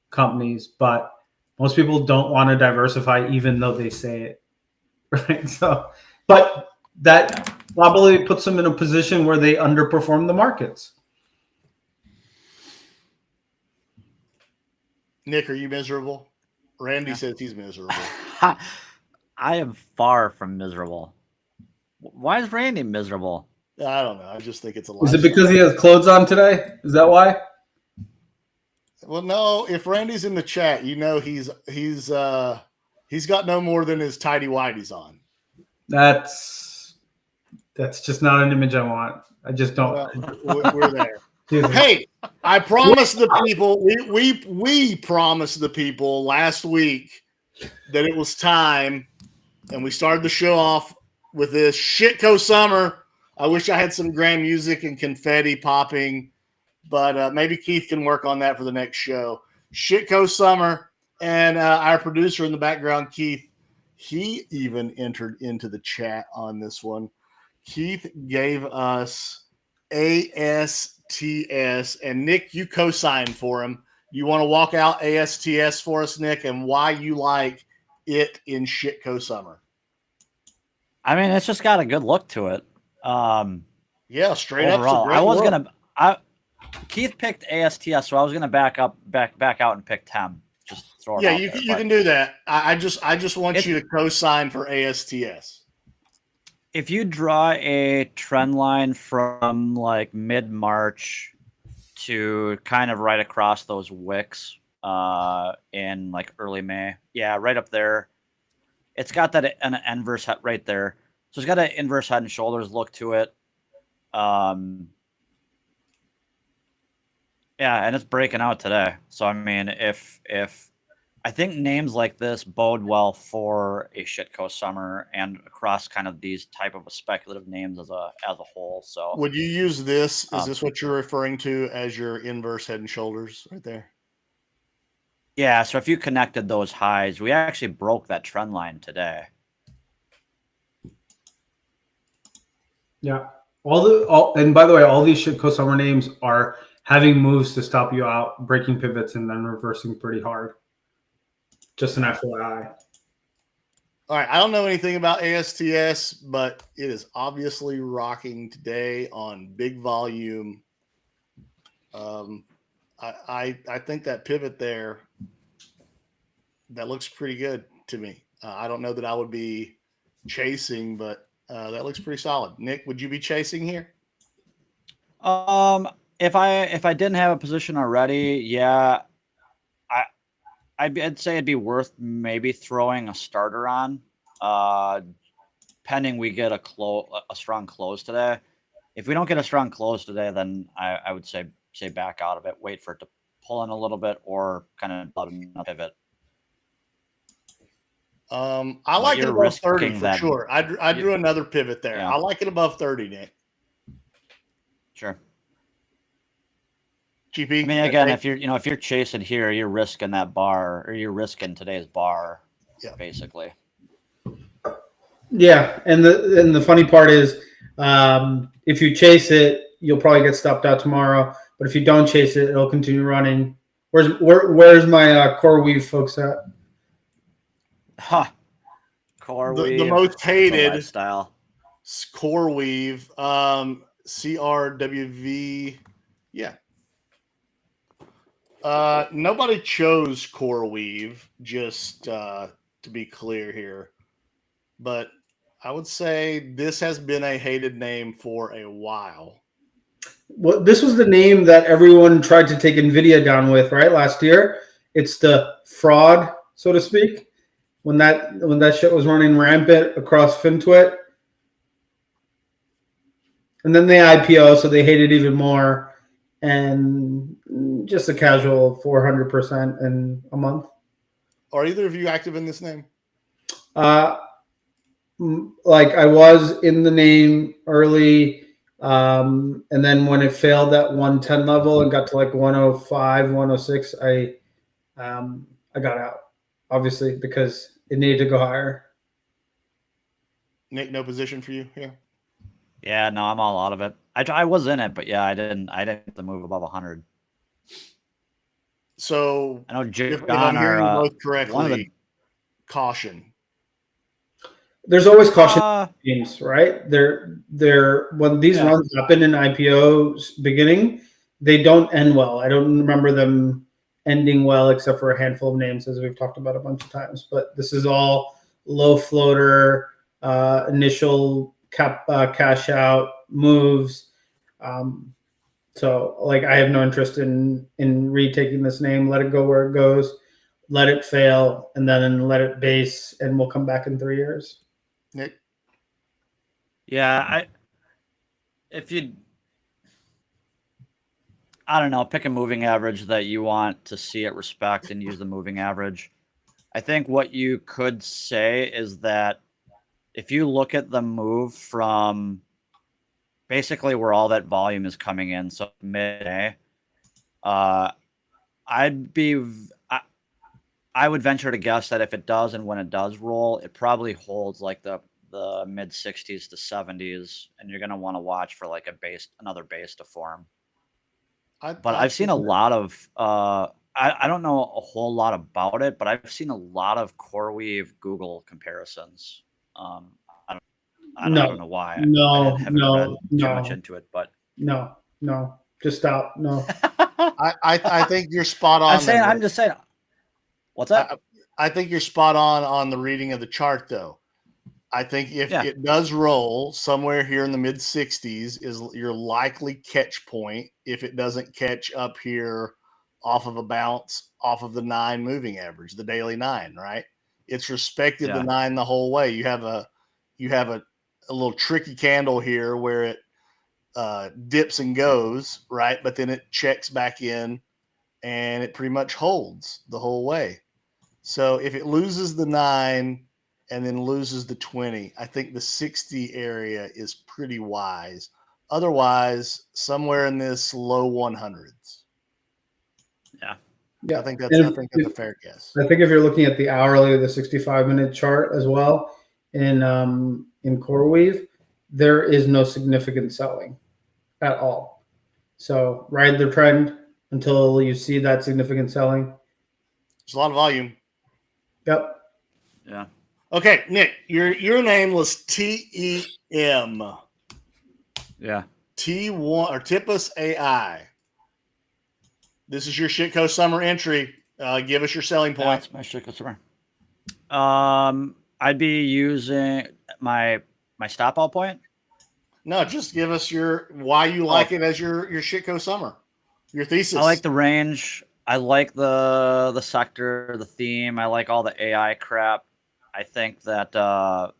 companies. But most people don't want to diversify, even though they say it, right? So, but that probably puts them in a position where they underperform the markets. Nick, are you miserable? Randy says he's miserable. I am far from miserable. Why is Randy miserable? I don't know. I just think it's a lot. Is it because he has clothes on today? Is that why? Well, no. If Randy's in the chat, you know he's got no more than his tidy whities on. That's just not an image I want. I just don't. Well, we're there. Hey, I promised the people. We promised the people last week that it was time, and we started the show off with this Shitco Summer. I wish I had some grand music and confetti popping, but maybe Keith can work on that for the next show. Shitco Summer, and our producer in the background, Keith, he even entered into the chat on this one. Keith gave us ASTS, and Nick, you co-signed for him. You want to walk out ASTS for us, Nick, and why you like it in Shitco Summer? I mean, it's just got a good look to it. Yeah, straight overall, up. I was Keith picked ASTS, so I was gonna back out and pick TEM. Just throw it. Yeah, out you there, can do that. I just want you to co-sign for ASTS. If you draw a trend line from like mid-March to kind of right across those wicks in like early May, yeah, right up there, it's got that an inverse head right there. So it's got an inverse head and shoulders look to it. Yeah, and it's breaking out today. So I mean, if I think names like this bode well for a Shitco Summer and across kind of these type of speculative names as a whole. So would you use this? Is this what you're referring to as your inverse head and shoulders right there? Yeah. So if you connected those highs, we actually broke that trend line today. Yeah. And by the way, all these Shitco Summer names are having moves to stop you out, breaking pivots, and then reversing pretty hard. Just an FYI. All right. I don't know anything about ASTS, but it is obviously rocking today on big volume. I think that pivot there, that looks pretty good to me. I don't know that I would be chasing, but that looks pretty solid. Nick, would you be chasing here? If I didn't have a position already, yeah, I'd say it'd be worth maybe throwing a starter on, pending we get a strong close today. If we don't get a strong close today, then I would say back out of it, wait for it to pull in a little bit, or kind of let a pivot. I like it above 30 for sure. I drew another pivot there. Yeah. I like it above 30, Nick. Sure. GP. I mean, again, if you're chasing here, you're risking that bar, or you're risking today's bar, basically. Yeah, and the funny part is, if you chase it, you'll probably get stopped out tomorrow. But if you don't chase it, it'll continue running. Where's my CoreWeave folks at? CoreWeave, the most hated style. CoreWeave, CRWV. Yeah. Nobody chose CoreWeave, just to be clear here. But I would say this has been a hated name for a while. Well, this was the name that everyone tried to take Nvidia down with, right? Last year. It's the fraud, so to speak, when that shit was running rampant across FinTwit. And then they IPO, so they hate it even more. And just a casual 400% in a month. Are either of you active in this name? Like I was in the name early, and then when it failed that 110 level and got to like 105, 106, I got out, obviously, because it needed to go higher. Nick, no position for you here? Yeah, no, I'm all out of it. I was in it, but yeah, I didn't get the move above 100. So I know if I'm hearing you both correctly, caution. There's always caution games, right? They're when these runs happen in IPOs beginning, they don't end well. I don't remember them ending well except for a handful of names, as we've talked about a bunch of times. But this is all low floater, initial cash out moves. So like I have no interest in retaking this name. Let it go where it goes. Let it fail, and then let it base, and we'll come back in 3 years. Nick? Yeah, I don't know, pick a moving average that you want to see it respect and use the moving average. I think what you could say is that if you look at the move from basically where all that volume is coming in, so mid-May, I would venture to guess that if it does and when it does roll, it probably holds like the mid 60s to 70s, and you're going to want to watch for like another base to form. But I've seen a lot of I don't know a whole lot about it, but I've seen a lot of CoreWeave Google comparisons. I don't know why. I haven't read too much into it, but no, just stop. No, I think you're spot on. I'm just saying. What's that? I think you're spot on the reading of the chart, though. I think if it does roll somewhere here in the mid 60s is your likely catch point if it doesn't catch up here off of a bounce off of the 9 moving average, the daily 9, right? It's respected the 9 the whole way. You have a little tricky candle here where it dips and goes, right? But then it checks back in and it pretty much holds the whole way. So if it loses the 9 and then loses the 20, I think the 60 area is pretty wise. Otherwise, somewhere in this low 100s. Yeah. I think that's a fair guess. I think if you're looking at the hourly or the 65-minute chart as well in CoreWeave, there is no significant selling at all. So ride the trend until you see that significant selling. There's a lot of volume. Yep. Yeah. Okay, Nick, your name was TEM. Yeah. T1 or Tippus AI. This is your Shitco Summer entry. Give us your selling point. That's my Shitco Summer. I'd be using my stop out point. No, just give us why you like it as your Shitco Summer. Your thesis. I like the range. I like the sector, the theme. I like all the AI crap. I think that the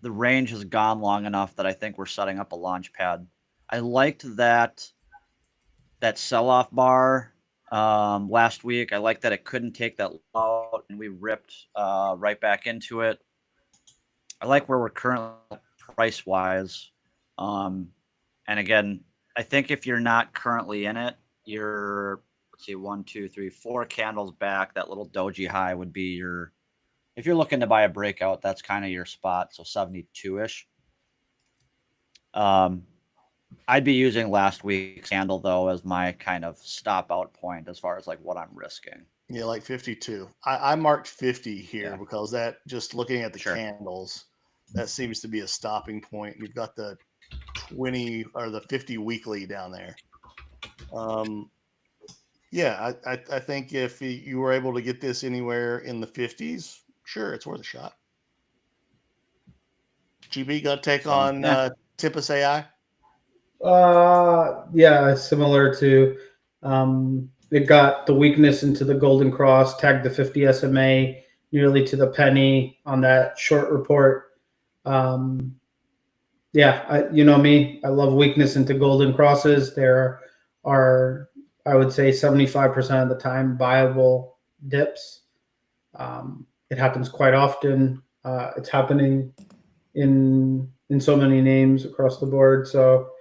range has gone long enough that I think we're setting up a launch pad. I liked that sell-off bar last week. I like that it couldn't take that out, and we ripped right back into it. I like where we're currently price-wise. And again, I think if you're not currently in it, you're, let's see, 1, 2, 3, 4 candles back. That little doji high would be your, if you're looking to buy a breakout, that's kind of your spot. So 72-ish. I'd be using last week's candle though as my kind of stop out point as far as like what I'm risking. Yeah, like 52. I marked 50 here because that, just looking at the candles, that seems to be a stopping point. You've got the 20 or the 50 weekly down there. I think if you were able to get this anywhere in the 50s, sure, it's worth a shot. GB got to take on Tippus AI? Similar to it got the weakness into the golden cross, tagged the 50 SMA nearly to the penny on that short report. You know me, I love weakness into golden crosses. There are, I would say, 75% of the time viable dips. It happens quite often. It's happening in so many names across the board. So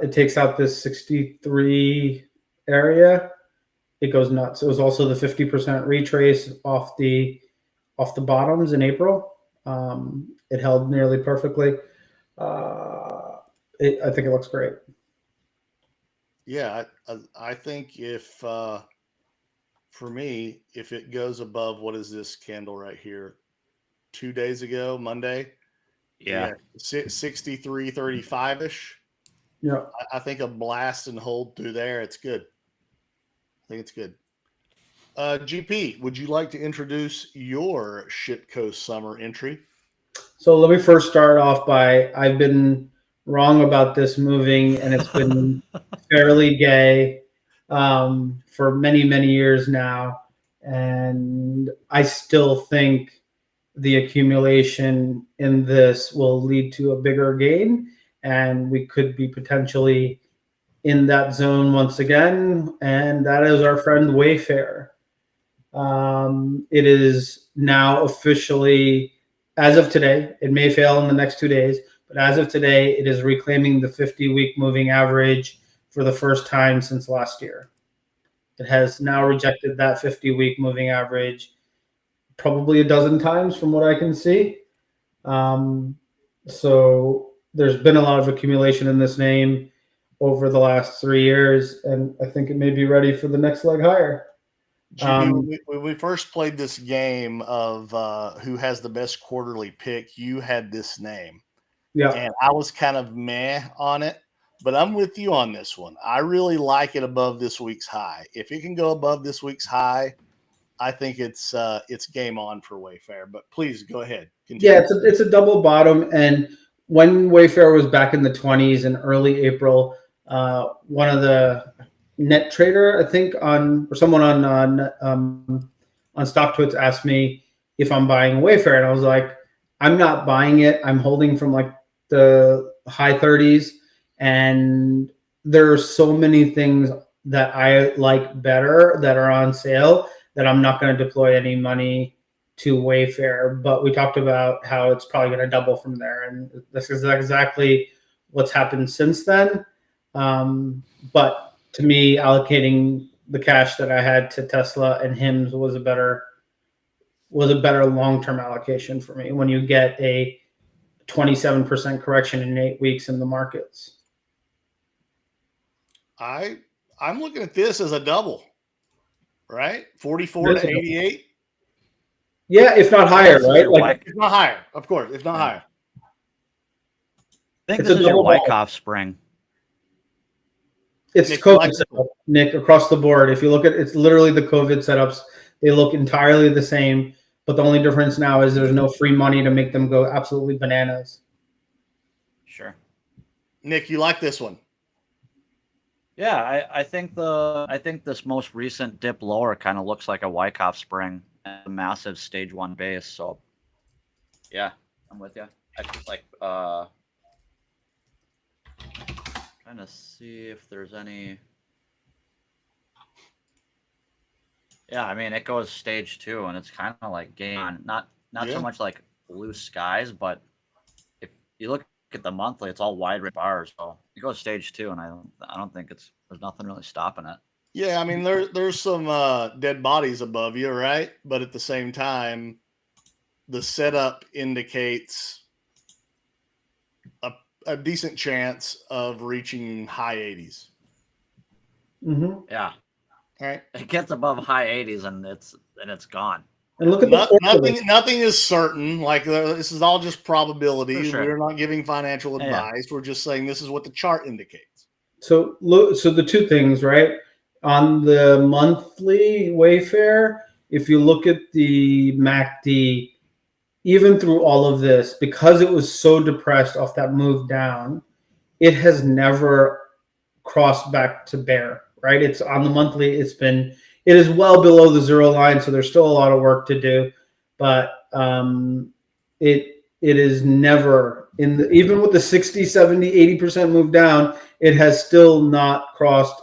it takes out this 63 area. It goes nuts. It was also the 50% retrace off the bottoms in April. It held nearly perfectly. I think it looks great. Yeah, I think if for me, if it goes above, what is this candle right here? 2 days ago, Monday. Yeah. 63.35 ish. Yeah. I think a blast and hold through there. It's good. I think it's good. GP, would you like to introduce your Shitco Summer entry? So let me first start off by I've been wrong about this moving, and it's been fairly gay for many, many years now. And I still think the accumulation in this will lead to a bigger gain, and we could be potentially in that zone once again. And that is our friend Wayfair. It is now officially, as of today, it may fail in the next 2 days, but as of today, it is reclaiming the 50-week moving average for the first time since last year. It has now rejected that 50-week moving average probably a dozen times from what I can see. So there's been a lot of accumulation in this name over the last 3 years, and I think it may be ready for the next leg higher. When we first played this game of who has the best quarterly pick, you had this name. Yeah. And I was kind of meh on it, but I'm with you on this one. I really like it above this week's high. If it can go above this week's high, I think it's game on for Wayfair. But please go ahead. Continue. Yeah, it's a double bottom. And when Wayfair was back in the 20s in early April, one of the net trader, I think, someone on Stocktwits asked me if I'm buying Wayfair, and I was like, I'm not buying it. I'm holding from like the high 30s, and there are so many things that I like better that are on sale that I'm not going to deploy any money to Wayfair. But we talked about how it's probably going to double from there, and this is exactly what's happened since then. But to me, allocating the cash that I had to Tesla and HIMSS was a better long-term allocation for me when you get a 27% correction in 8 weeks in the markets. I'm looking at this as a double, right? 44 to 88. Yeah, if not higher, right? Like, if not higher, of course, if not higher. I think this is your Wyckoff spring. It's COVID setup, Nick, across the board. If you look at it's literally the COVID setups. They look entirely the same, but the only difference now is there's no free money to make them go absolutely bananas. Sure. Nick, you like this one? Yeah, I think this most recent dip lower kind of looks like a Wyckoff spring and a massive stage 1 base. So yeah, I'm with you. I just like trying to see if there's any. Yeah, I mean it goes stage 2 and it's kind of like game on. Not so much like blue skies, but if you look at the monthly, it's all wide bars. So it goes stage 2, and I don't think there's nothing really stopping it. Yeah, I mean there's some dead bodies above you, right? But at the same time, the setup indicates a decent chance of reaching high 80s. Mm-hmm. Yeah. All right. It gets above high 80s and it's gone. And look at nothing is certain. Like this is all just probability. Sure. We're not giving financial advice. We're just saying this is what the chart indicates. So the two things, right? On the monthly Wayfair, if you look at the MACD, even through all of this, because it was so depressed off that move down, it has never crossed back to bear, right? It's on the monthly. It is well below the zero line, so there's still a lot of work to do, but it is never even with the 60, 70, 80% move down, it has still not crossed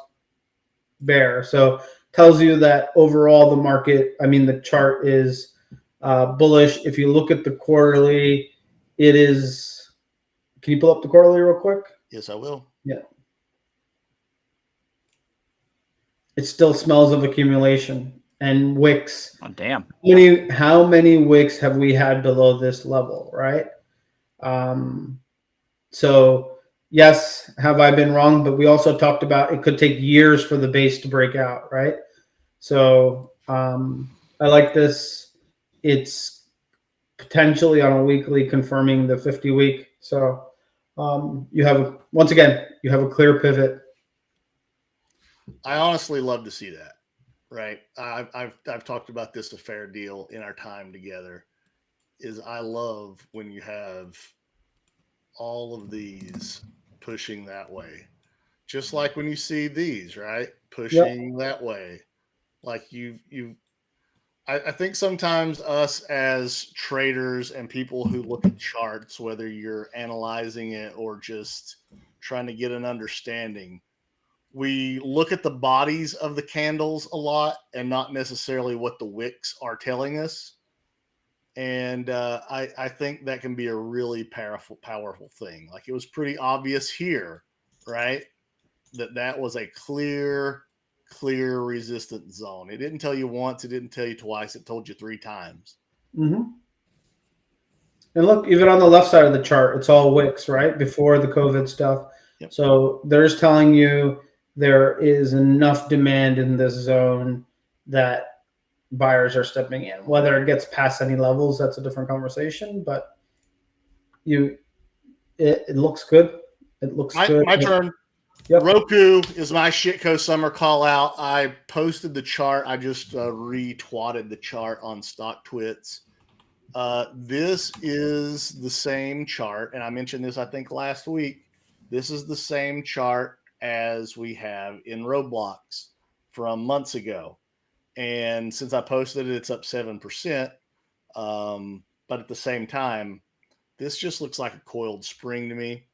bear. So tells you that overall the market, the chart is bullish. If you look at the quarterly, it is. Can you pull up the quarterly real quick? Yes, I will. Yeah. It still smells of accumulation and wicks. Oh, damn. How many wicks have we had below this level, right? So yes, have I been wrong? But we also talked about it could take years for the base to break out, right? So I like this. It's potentially on a weekly confirming the 50-week. So you have, once again, you have a clear pivot. I honestly love to see that. Right. I've talked about this a fair deal in our time together. Is I love when you have all of these pushing that way. Just like when you see these, right? Pushing that way. Like I think sometimes us as traders and people who look at charts, whether you're analyzing it or just trying to get an understanding, we look at the bodies of the candles a lot and not necessarily what the wicks are telling us. And I think that can be a really powerful thing. Like it was pretty obvious here, right? That was a clear resistance zone. It didn't tell you once, it didn't tell you twice, it told you 3 times. Mm-hmm. And look, even on the left side of the chart, it's all wicks, right? Before the COVID stuff. Yep. So there's telling you there is enough demand in this zone that buyers are stepping in. Whether it gets past any levels, that's a different conversation. But it looks good. It looks good. My turn. Yep. Roku is my Shitco Summer call out. I posted the chart. I just retweeted the chart on Stocktwits. This is the same chart, and I mentioned this, I think, last week. This is the same chart as we have in Roblox from months ago. And since I posted it, it's up 7%. But at the same time, this just looks like a coiled spring to me.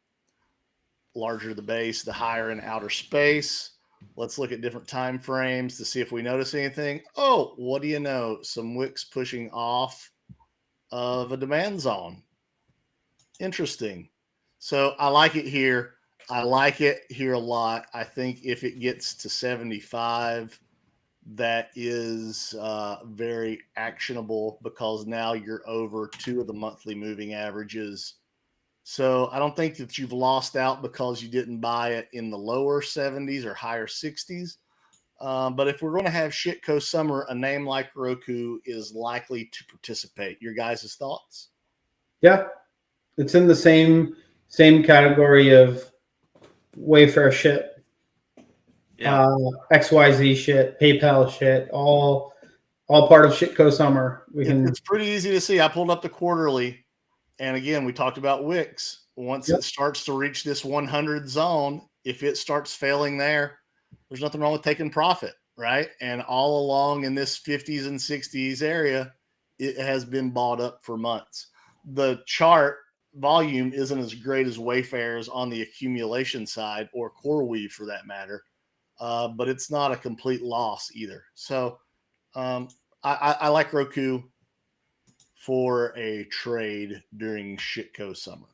Larger the base, the higher in outer space. Let's look at different time frames to see if we notice anything. Oh, what do you know? Some wicks pushing off of a demand zone. Interesting. So I like it here. I like it here a lot. I think if it gets to 75, that is very actionable because now you're over 2 of the monthly moving averages. So I don't think that you've lost out because you didn't buy it in the lower 70s or higher 60s. But if we're going to have Shitco Summer, a name like Roku is likely to participate. Your guys' thoughts? Yeah, it's in the same category of Wayfair shit, XYZ shit, PayPal shit, all part of Shitco Summer. It's pretty easy to see. I pulled up the quarterly, and again, we talked about wicks. Once it starts to reach this 100 zone, if it starts failing there, there's nothing wrong with taking profit, right? And all along in this 50s and 60s area, it has been bought up for months. The chart volume isn't as great as Wayfair's on the accumulation side or CoreWeave for that matter, but it's not a complete loss either. So I like Roku for a trade during Shitco Summer.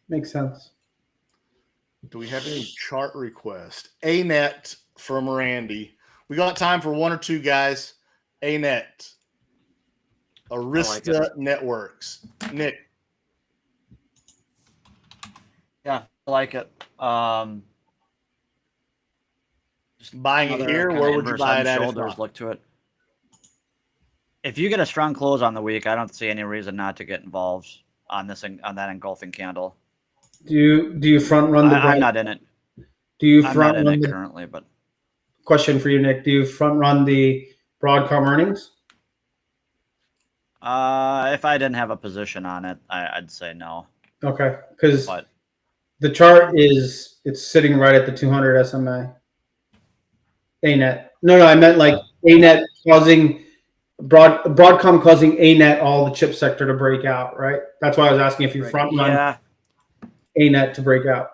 Makes sense. Do we have any chart requests? ANET from Randy. We got time for 1 or 2 guys. ANET. Arista Networks. Nick. Yeah, I like it. Just buying it here. Where would you buy it at? Shoulders, look to it. If you get a strong close on the week, I don't see any reason not to get involved on that engulfing candle. Do you front run the? I'm not in it. Do you I'm front not in run it the, currently? But question for you, Nick: do you front run the Broadcom earnings? If I didn't have a position on it, I'd say no. Okay, because the chart it's sitting right at the 200 SMA. ANET. No, I meant like ANET causing Broadcom causing ANET all the chip sector to break out, right? That's why I was asking if you front run ANET to break out.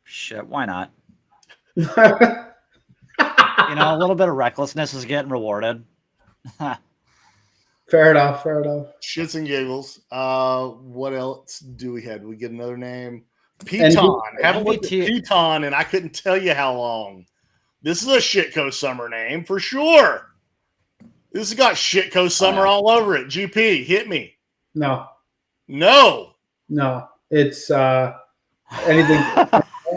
Shit, why not? A little bit of recklessness is getting rewarded. Fair enough. Shits and giggles. What else do we have? Do we get another name? Piton. Haven't looked at Piton, and I couldn't tell you how long. This is a Shitco Summer name for sure. This has got Shitco Summer all over it. GP, hit me. No. It's It's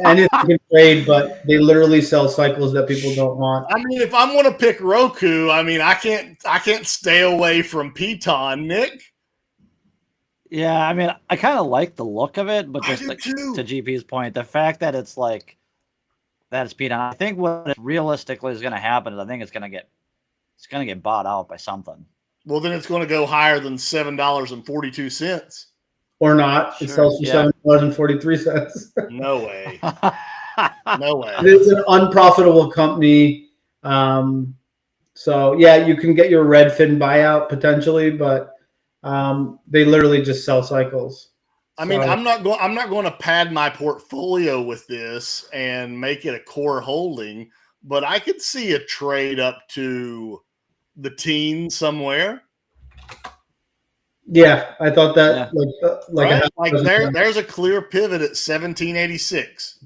anything can trade, but they literally sell cycles that people don't want. I mean, if I'm going to pick Roku, I mean, I can't stay away from Piton, Nick. Yeah, I mean, I kind of like the look of it, but just like, to GP's point, the fact that it's like that is Piton. I think what realistically is going to happen is I think it's going to get bought out by something. Well, then it's going to go higher than $7.42. Or not. It sells for $7.43. No way. No way. It's an unprofitable company. So yeah, you can get your Redfin buyout potentially, but they literally just sell cycles. I mean, I'm not going to pad my portfolio with this and make it a core holding, but I could see a trade up to the teens somewhere. Yeah, I thought that there's a clear pivot at 1786.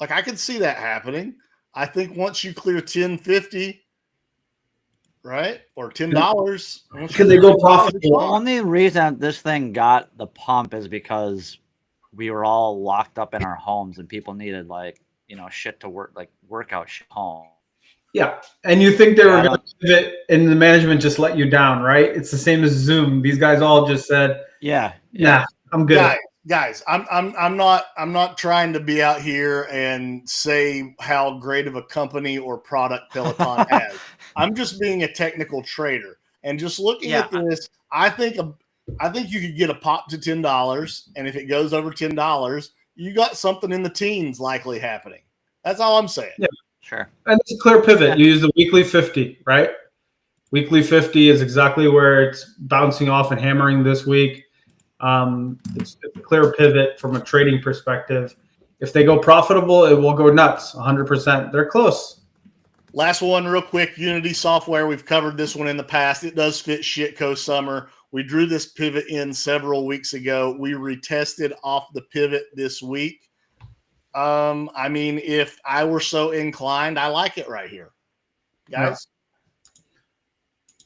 Like I could see that happening. I think once you clear 1050, right, or $10, can they go profitable? The only reason this thing got the pump is because we were all locked up in our homes and people needed shit to work, like workout shit home. Yeah, and you think they were going to pivot, and the management just let you down, right? It's the same as Zoom. These guys all just said, "Yeah, I'm good." Guys, I'm not trying to be out here and say how great of a company or product Peloton has. I'm just being a technical trader and just looking at this. I think you could get a pop to $10, and if it goes over $10, you got something in the teens likely happening. That's all I'm saying. Yeah. Sure. And it's a clear pivot. You use the weekly 50, right? Weekly 50 is exactly where it's bouncing off and hammering this week. It's a clear pivot from a trading perspective. If they go profitable, it will go nuts, 100%. They're close. Last one real quick, Unity Software. We've covered this one in the past. It does fit Shitco Summer. We drew this pivot in several weeks ago. We retested off the pivot this week. I mean, if I were so inclined, I like it right here. Guys?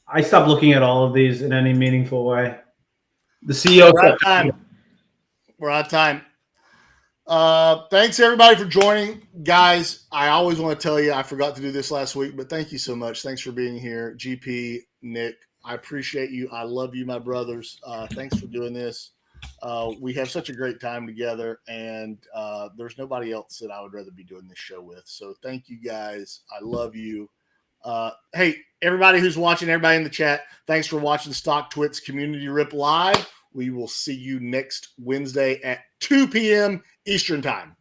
I stopped looking at all of these in any meaningful way. The CEO We're out of time. Thanks everybody for joining. Guys, I always want to tell you, I forgot to do this last week, but thank you so much. Thanks for being here. GP, Nick, I appreciate you. I love you, my brothers. Thanks for doing this. We have such a great time together, and there's nobody else that I would rather be doing this show with. So thank you guys. I love you. Hey, everybody who's watching, everybody in the chat, thanks for watching Stocktwits Community Rip Live. We will see you next Wednesday at 2 p.m. Eastern Time.